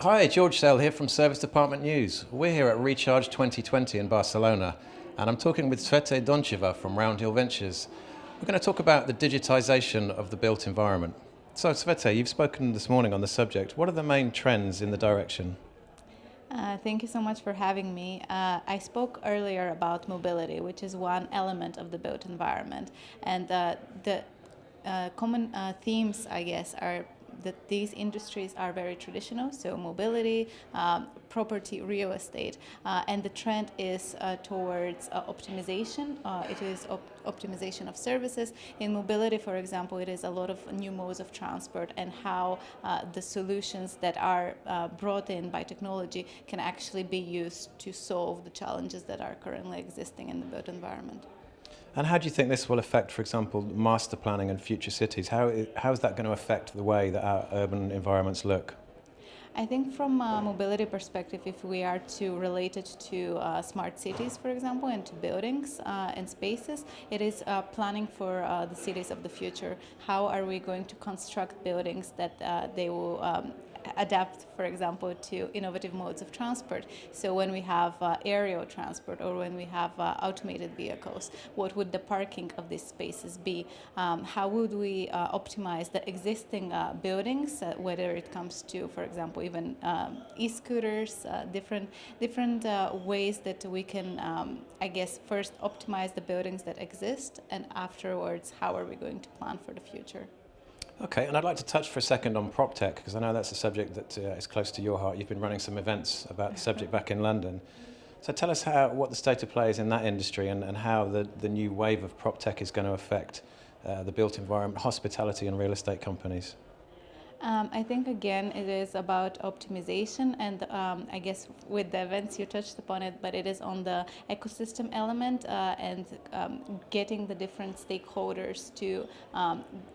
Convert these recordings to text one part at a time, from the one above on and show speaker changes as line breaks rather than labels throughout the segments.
Hi, George Sale here from Service Department News. We're here at Recharge 2020 in Barcelona, and I'm talking with Tzvete Doncheva from Roundhill Ventures. We're going to talk about the digitisation of the built environment. So, Tzvete, you've spoken this morning on the subject. What are the main trends in the direction?
Thank you so much for having me. I spoke earlier about mobility, which is one element of the built environment. And the common themes, I guess, are that these industries are very traditional, so mobility, property, real estate, and the trend is towards optimization. It is optimization of services. In mobility, for example, it is a lot of new modes of transport and how the solutions that are brought in by technology can actually be used to solve the challenges that are currently existing in the built environment.
And how do you think this will affect, for example, master planning and future cities? How is that going to affect the way that our urban environments look?
I think from a mobility perspective, if we are to relate it to smart cities, for example, and to buildings and spaces, it is planning for the cities of the future. How are we going to construct buildings that they will adapt, for example, to innovative modes of transport? So when we have aerial transport or when we have automated vehicles, what would the parking of these spaces be? How would we optimize the existing buildings, whether it comes to, for example, even e-scooters, different ways that we can, I guess, first optimize the buildings that exist, and afterwards, how are we going to plan for the future?
Okay, and I'd like to touch for a second on prop tech, because I know that's a subject that is close to your heart. You've been running some events about the subject back in London. So tell us what the state of play is in that industry and how the new wave of prop tech is going to affect the built environment, hospitality and real estate companies.
I think, again, it is about optimization, and I guess with the events you touched upon it, but it is on the ecosystem element and getting the different stakeholders to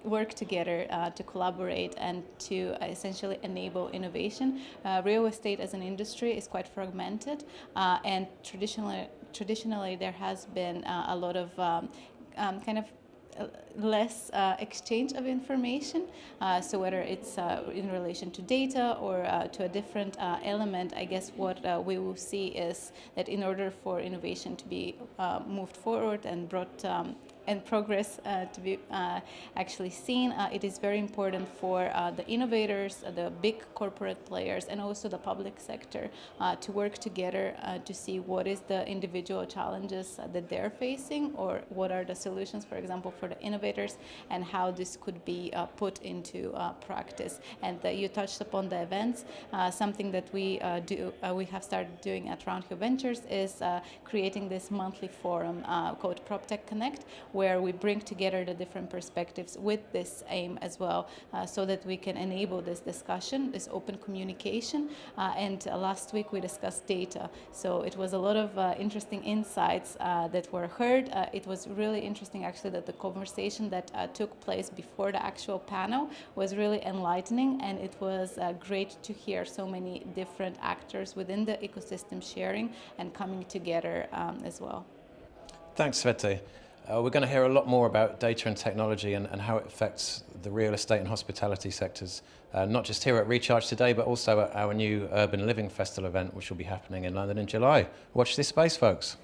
work together, to collaborate, and to essentially enable innovation. Real estate as an industry is quite fragmented, and traditionally there has been a lot of kind of less exchange of information. So whether it's in relation to data or to a different element, I guess what we will see is that in order for innovation to be moved forward and brought and progress to be actually seen, it is very important for the innovators, the big corporate players, and also the public sector to work together to see what is the individual challenges that they're facing, or what are the solutions, for example, for the innovators, and how this could be put into practice. And you touched upon the events. Something that we have started doing at Roundhill Ventures is creating this monthly forum called PropTech Connect, where we bring together the different perspectives with this aim as well, so that we can enable this discussion, this open communication. And last week we discussed data. So it was a lot of interesting insights that were heard. It was really interesting, actually, that the conversation that took place before the actual panel was really enlightening, and it was great to hear so many different actors within the ecosystem sharing and coming together as well.
Thanks, Svete. We're going to hear a lot more about data and technology and how it affects the real estate and hospitality sectors, not just here at Recharge today, but also at our new Urban Living Festival event, which will be happening in London in July. Watch this space, folks.